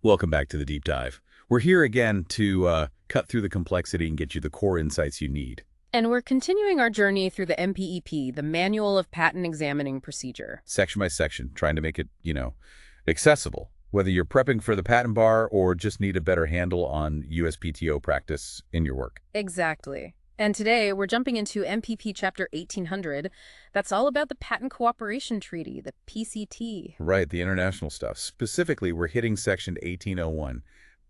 Welcome back to the deep dive. We're here again to cut through the complexity and get you the core insights you need. And we're continuing our journey through the MPEP, the Manual of Patent Examining Procedure. Section by section, trying to make it, accessible. Whether you're prepping for the patent bar or just need a better handle on USPTO practice in your work. Exactly. And today we're jumping into MPP Chapter 1800. That's all about the Patent Cooperation Treaty, the PCT. Right, the international stuff. Specifically, we're hitting Section 1801,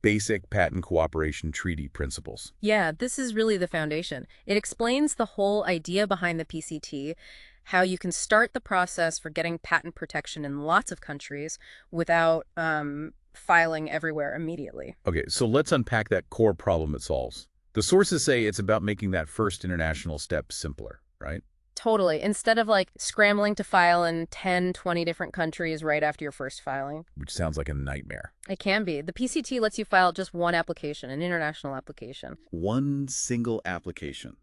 Basic Patent Cooperation Treaty Principles. Yeah, this is really the foundation. It explains the whole idea behind the PCT, how you can start the process for getting patent protection in lots of countries without filing everywhere immediately. Okay, so let's unpack that core problem it solves. The sources say it's about making that first international step simpler, right? Totally. Instead of scrambling to file in 10, 20 different countries right after your first filing. Which sounds like a nightmare. It can be. The PCT lets you file just one application, an international application. One single application.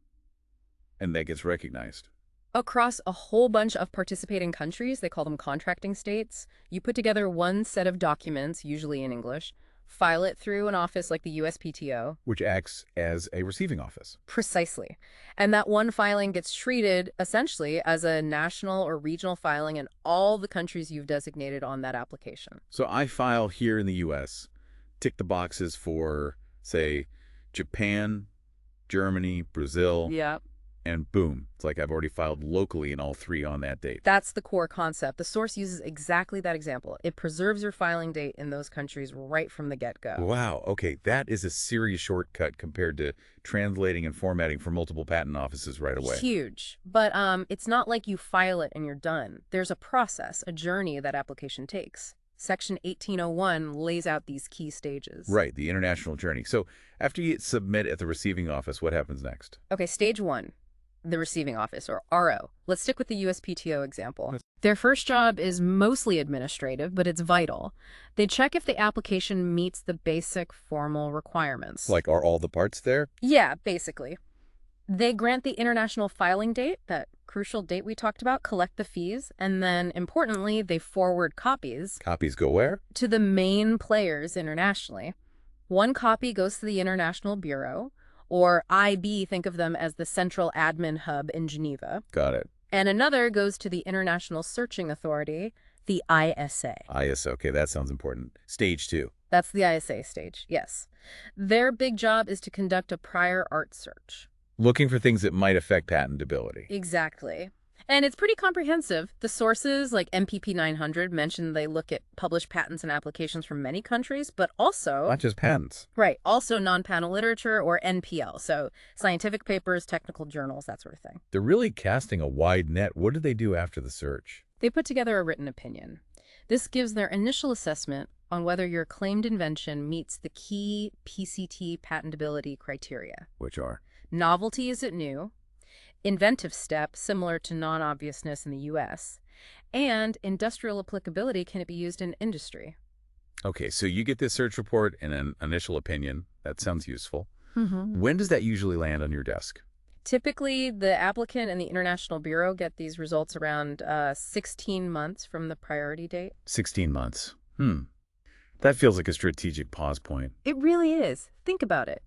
And that gets recognized. Across a whole bunch of participating countries, they call them contracting states, you put together one set of documents, usually in English, file it through an office like the USPTO. Which acts as a receiving office. Precisely. And that one filing gets treated, essentially, as a national or regional filing in all the countries you've designated on that application. So I file here in the U.S., tick the boxes for, say, Japan, Germany, Brazil. Yeah. And boom, it's like I've already filed locally in all three on that date. That's the core concept. The source uses exactly that example. It preserves your filing date in those countries right from the get-go. Wow, okay, that is a serious shortcut compared to translating and formatting for multiple patent offices right away. Huge. But it's not like you file it and you're done. There's a process, a journey that application takes. Section 1801 lays out these key stages. Right, the international journey. So after you submit at the receiving office, what happens next? Okay, stage one. The receiving office, or RO. Let's stick with the USPTO example. Their first job is mostly administrative, but it's vital. They check if the application meets the basic formal requirements. Like, are all the parts there? Yeah, basically. They grant the international filing date, that crucial date we talked about, collect the fees, and then, importantly, they forward copies. Copies go where? To the main players internationally. One copy goes to the International Bureau, or IB, think of them as the Central Admin Hub in Geneva. Got it. And another goes to the International Searching Authority, the ISA. ISA, okay, that sounds important. Stage two. That's the ISA stage, yes. Their big job is to conduct a prior art search. Looking for things that might affect patentability. Exactly. And it's pretty comprehensive. The sources, like MPP 900, mention they look at published patents and applications from many countries, but also... Not just patents. Right. Also non-patent literature, or NPL. So scientific papers, technical journals, that sort of thing. They're really casting a wide net. What do they do after the search? They put together a written opinion. This gives their initial assessment on whether your claimed invention meets the key PCT patentability criteria. Which are? Novelty, is it new? Inventive step, similar to non-obviousness in the U.S., and industrial applicability, can it be used in industry? Okay, so you get this search report and an initial opinion. That sounds useful. Mm-hmm. When does that usually land on your desk? Typically, the applicant and the International Bureau get these results around 16 months from the priority date. 16 months. That feels like a strategic pause point. It really is. Think about it.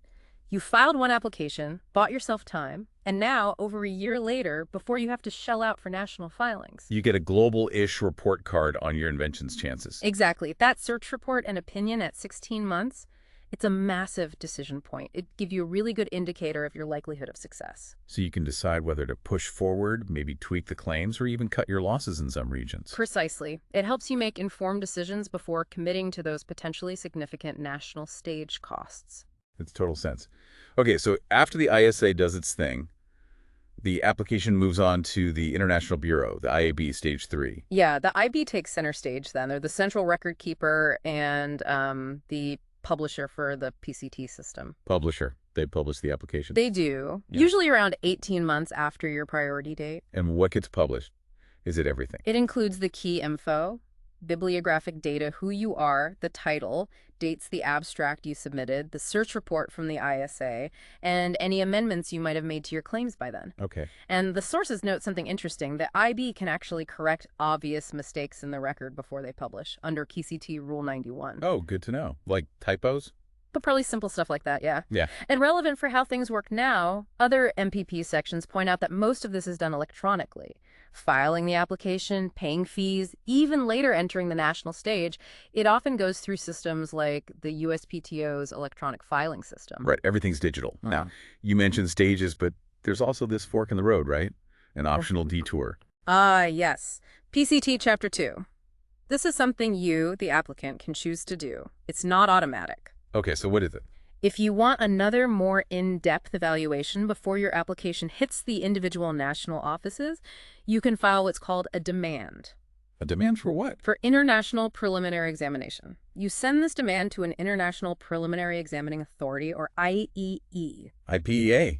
You filed one application, bought yourself time, and now, over a year later, before you have to shell out for national filings. You get a global-ish report card on your invention's chances. Exactly. That search report and opinion at 16 months, it's a massive decision point. It gives you a really good indicator of your likelihood of success. So you can decide whether to push forward, maybe tweak the claims, or even cut your losses in some regions. Precisely. It helps you make informed decisions before committing to those potentially significant national stage costs. Makes total sense. Okay, so after the ISA does its thing, the application moves on to the International Bureau, the IAB Stage 3. Yeah, the IB takes center stage then. They're the central record keeper and the publisher for the PCT system. Publisher. They publish the application. They do. Yeah. Usually around 18 months after your priority date. And what gets published? Is it everything? It includes the key info, bibliographic data, who you are, the title, dates the abstract you submitted, the search report from the ISA, and any amendments you might have made to your claims by then. Okay. And the sources note something interesting, that IB can actually correct obvious mistakes in the record before they publish, under PCT Rule 91. Oh, good to know. Like typos? But probably simple stuff like that, yeah. Yeah. And relevant for how things work now, other MPP sections point out that most of this is done electronically. Filing the application, paying fees, even later entering the national stage, it often goes through systems like the USPTO's electronic filing system. Right. Everything's digital. Now, you mentioned stages, but there's also this fork in the road, right? An optional detour. Ah, yes. PCT Chapter 2. This is something you, the applicant, can choose to do. It's not automatic. Okay, so what is it? If you want another more in-depth evaluation before your application hits the individual national offices, you can file what's called a demand. A demand for what? For International Preliminary Examination. You send this demand to an International Preliminary Examining Authority, or IEE. IPEA.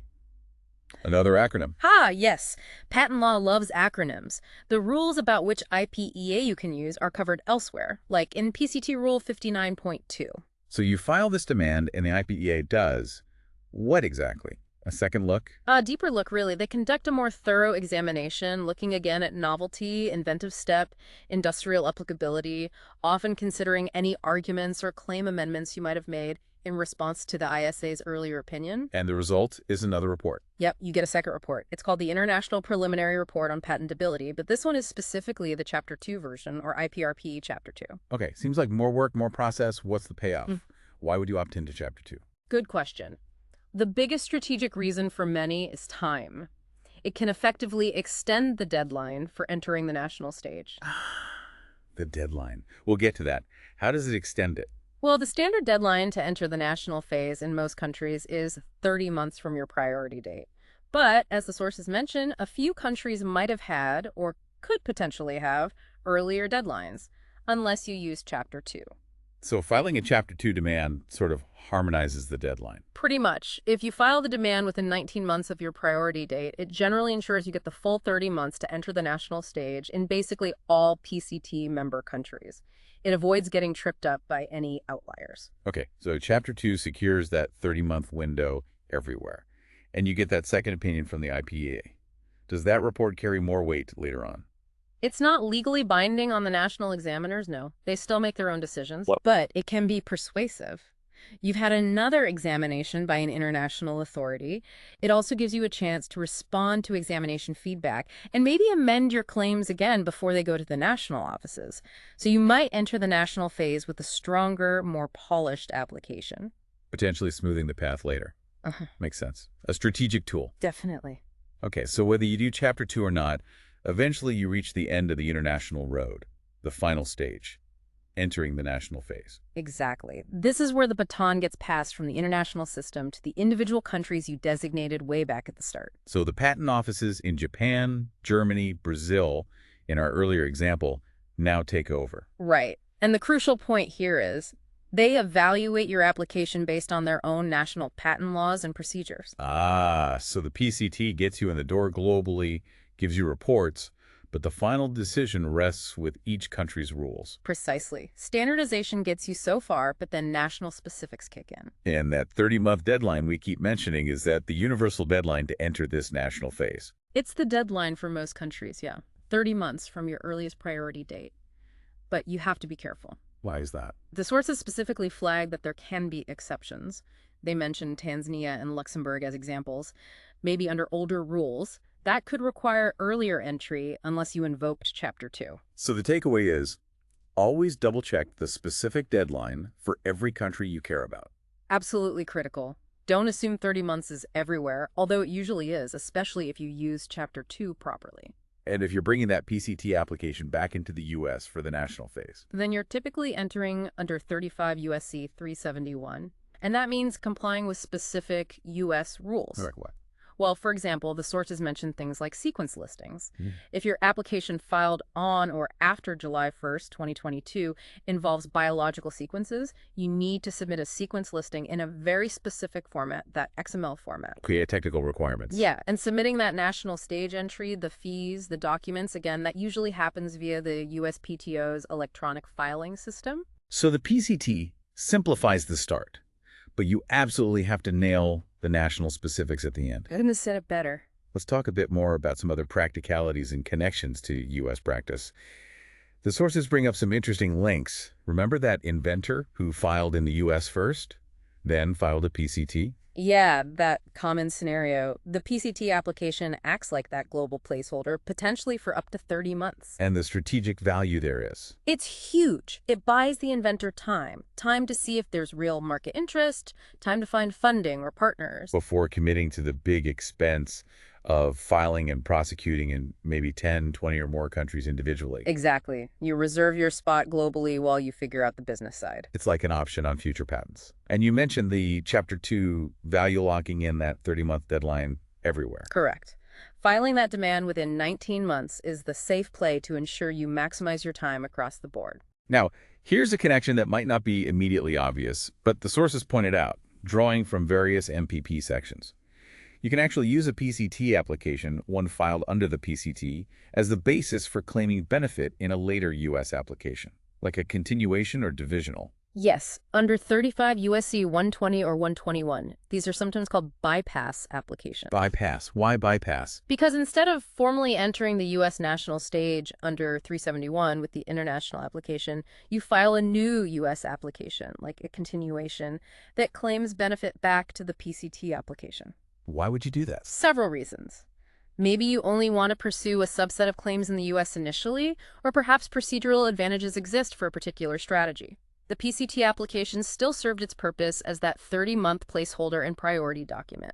Another acronym. Yes. Patent law loves acronyms. The rules about which IPEA you can use are covered elsewhere, like in PCT Rule 59.2. So you file this demand and the IPEA does what exactly? A second look? A deeper look, really. They conduct a more thorough examination, looking again at novelty, inventive step, industrial applicability, often considering any arguments or claim amendments you might have made in response to the ISA's earlier opinion. And the result is another report. Yep, you get a second report. It's called the International Preliminary Report on Patentability, but this one is specifically the Chapter 2 version, or IPRP Chapter 2. Okay, seems like more work, more process. What's the payoff? Why would you opt into Chapter 2? Good question. The biggest strategic reason for many is time. It can effectively extend the deadline for entering the national stage. The deadline. We'll get to that. How does it extend it? Well, the standard deadline to enter the national phase in most countries is 30 months from your priority date. But, as the sources mention, a few countries might have had, or could potentially have, earlier deadlines, unless you use Chapter 2. So filing a Chapter 2 demand sort of harmonizes the deadline. Pretty much. If you file the demand within 19 months of your priority date, it generally ensures you get the full 30 months to enter the national stage in basically all PCT member countries. It avoids getting tripped up by any outliers. Okay, so Chapter 2 secures that 30-month window everywhere. And you get that second opinion from the IPEA. Does that report carry more weight later on? It's not legally binding on the national examiners, no. They still make their own decisions, but it can be persuasive. You've had another examination by an international authority. It also gives you a chance to respond to examination feedback and maybe amend your claims again before they go to the national offices. So you might enter the national phase with a stronger, more polished application. Potentially smoothing the path later. Makes sense. A strategic tool. Definitely. Okay, so whether you do Chapter 2 or not, eventually you reach the end of the international road, the final stage, entering the national phase. Exactly. This is where the baton gets passed from the international system to the individual countries you designated way back at the start. So the patent offices in Japan, Germany, Brazil, in our earlier example, now take over. Right. And the crucial point here is they evaluate your application based on their own national patent laws and procedures. So the PCT gets you in the door globally, gives you reports, but the final decision rests with each country's rules. Precisely. Standardization gets you so far, but then national specifics kick in. And that 30-month deadline we keep mentioning is that the universal deadline to enter this national phase. It's the deadline for most countries, yeah. 30 months from your earliest priority date. But you have to be careful. Why is that? The sources specifically flag that there can be exceptions. They mention Tanzania and Luxembourg as examples. Maybe under older rules, that could require earlier entry unless you invoked Chapter 2. So the takeaway is, always double-check the specific deadline for every country you care about. Absolutely critical. Don't assume 30 months is everywhere, although it usually is, especially if you use Chapter 2 properly. And if you're bringing that PCT application back into the U.S. for the national phase, then you're typically entering under 35 U.S.C. 371, and that means complying with specific U.S. rules. like what? Well, for example, the sources mention things like sequence listings. Mm. If your application filed on or after July 1st, 2022 involves biological sequences, you need to submit a sequence listing in a very specific format, that XML format. Create technical requirements. Yeah, and submitting that national stage entry, the fees, the documents, again, that usually happens via the USPTO's electronic filing system. So the PCT simplifies the start, but you absolutely have to nail the national specifics at the end. Couldn't have said it better. Let's talk a bit more about some other practicalities and connections to U.S. practice. The sources bring up some interesting links. Remember that inventor who filed in the U.S. first, then filed a PCT? Yeah, that common scenario. The PCT application acts like that global placeholder, potentially for up to 30 months. And the strategic value there is. It's huge. It buys the inventor time. Time to see if there's real market interest, time to find funding or partners. Before committing to the big expense of filing and prosecuting in maybe 10, 20 or more countries individually. Exactly. You reserve your spot globally while you figure out the business side. It's like an option on future patents. And you mentioned the Chapter 2 value locking in that 30-month deadline everywhere. Correct. Filing that demand within 19 months is the safe play to ensure you maximize your time across the board. Now, here's a connection that might not be immediately obvious, but the sources pointed out, drawing from various MPP sections. You can actually use a PCT application, one filed under the PCT, as the basis for claiming benefit in a later U.S. application, like a continuation or divisional. Yes, under 35 USC 120 or 121. These are sometimes called bypass applications. Bypass. Why bypass? Because instead of formally entering the U.S. national stage under 371 with the international application, you file a new U.S. application, like a continuation, that claims benefit back to the PCT application. Why would you do that? Several reasons. Maybe you only want to pursue a subset of claims in the U.S. initially, or perhaps procedural advantages exist for a particular strategy. The PCT application still served its purpose as that 30-month placeholder and priority document.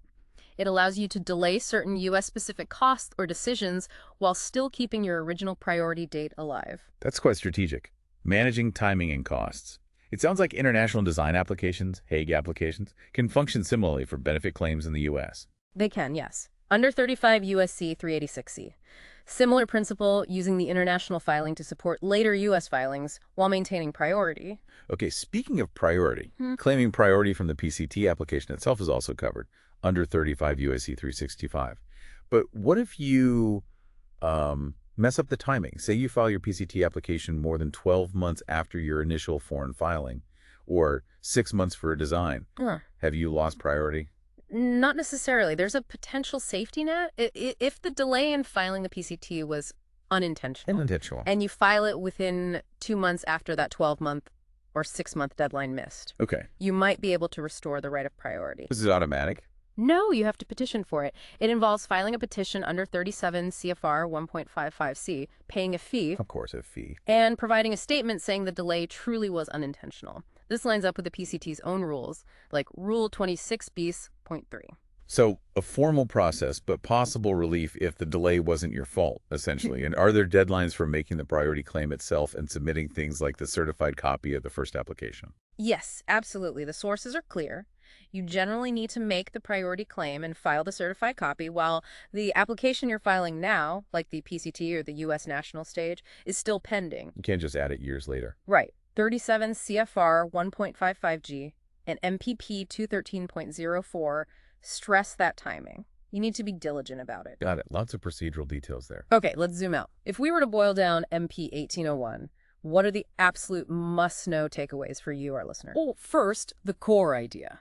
It allows you to delay certain U.S.-specific costs or decisions while still keeping your original priority date alive. That's quite strategic. Managing timing and costs. It sounds like international design applications, Hague applications, can function similarly for benefit claims in the U.S. They can, yes. Under 35 USC 386C. Similar principle, using the international filing to support later U.S. filings while maintaining priority. Okay, speaking of priority, claiming priority from the PCT application itself is also covered under 35 USC 365. But what if you mess up the timing? Say you file your PCT application more than 12 months after your initial foreign filing, or 6 months for a design. Have you lost priority? Not necessarily. There's a potential safety net. If the delay in filing the PCT was unintentional, and you file it within 2 months after that 12-month or 6-month deadline missed, Okay. you might be able to restore the right of priority. This is automatic? No, you have to petition for it. It involves filing a petition under 37 CFR 1.55C, paying a fee, Of course, a fee. and providing a statement saying the delay truly was unintentional. This lines up with the PCT's own rules, like Rule 26bis.3. So a formal process, but possible relief if the delay wasn't your fault, essentially. And are there deadlines for making the priority claim itself and submitting things like the certified copy of the first application? Yes, absolutely. The sources are clear. You generally need to make the priority claim and file the certified copy, while the application you're filing now, like the PCT or the U.S. national stage, is still pending. You can't just add it years later. Right. 37 CFR 1.55G and MPP 213.04 stress that timing. You need to be diligent about it. Got it. Lots of procedural details there. Okay, let's zoom out. If we were to boil down MP 1801, what are the absolute must-know takeaways for you, our listener? Well, first, the core idea.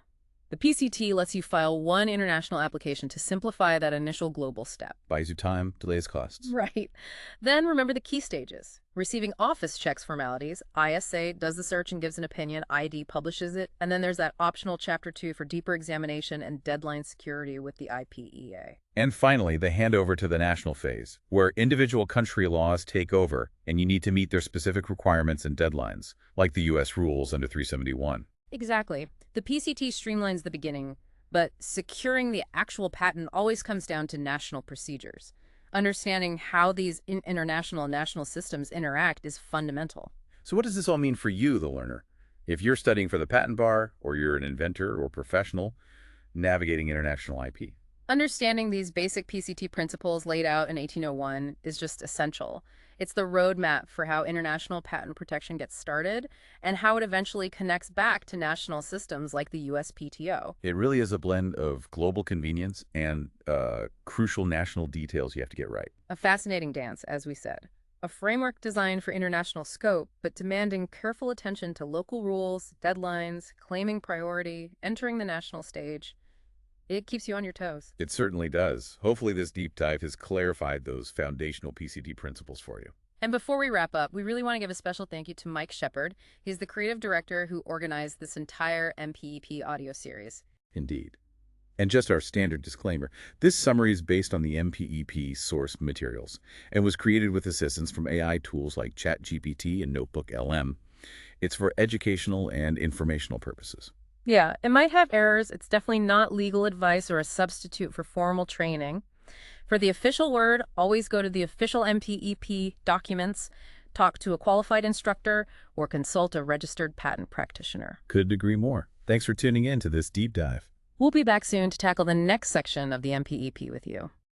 The PCT lets you file one international application to simplify that initial global step. Buys you time, delays costs. Right. Then remember the key stages. Receiving office checks formalities, ISA does the search and gives an opinion, ID publishes it, and then there's that optional Chapter 2 for deeper examination and deadline security with the IPEA. And finally, the handover to the national phase, where individual country laws take over and you need to meet their specific requirements and deadlines, like the U.S. rules under 371. Exactly. The PCT streamlines the beginning, but securing the actual patent always comes down to national procedures. Understanding how these international and national systems interact is fundamental. So what does this all mean for you, the learner? If you're studying for the patent bar, or you're an inventor or professional navigating international IP? Understanding these basic PCT principles laid out in 1801 is just essential. It's the roadmap for how international patent protection gets started and how it eventually connects back to national systems like the USPTO. It really is a blend of global convenience and crucial national details you have to get right. A fascinating dance, as we said. A framework designed for international scope, but demanding careful attention to local rules, deadlines, claiming priority, entering the national stage. It keeps you on your toes. It certainly does. Hopefully this deep dive has clarified those foundational PCT principles for you. And before we wrap up, we really want to give a special thank you to Mike Shepard. He's the creative director who organized this entire MPEP audio series. Indeed. And just our standard disclaimer, this summary is based on the MPEP source materials and was created with assistance from AI tools like ChatGPT and Notebook LM. It's for educational and informational purposes. Yeah, it might have errors. It's definitely not legal advice or a substitute for formal training. For the official word, always go to the official MPEP documents, talk to a qualified instructor, or consult a registered patent practitioner. Couldn't agree more. Thanks for tuning in to this deep dive. We'll be back soon to tackle the next section of the MPEP with you.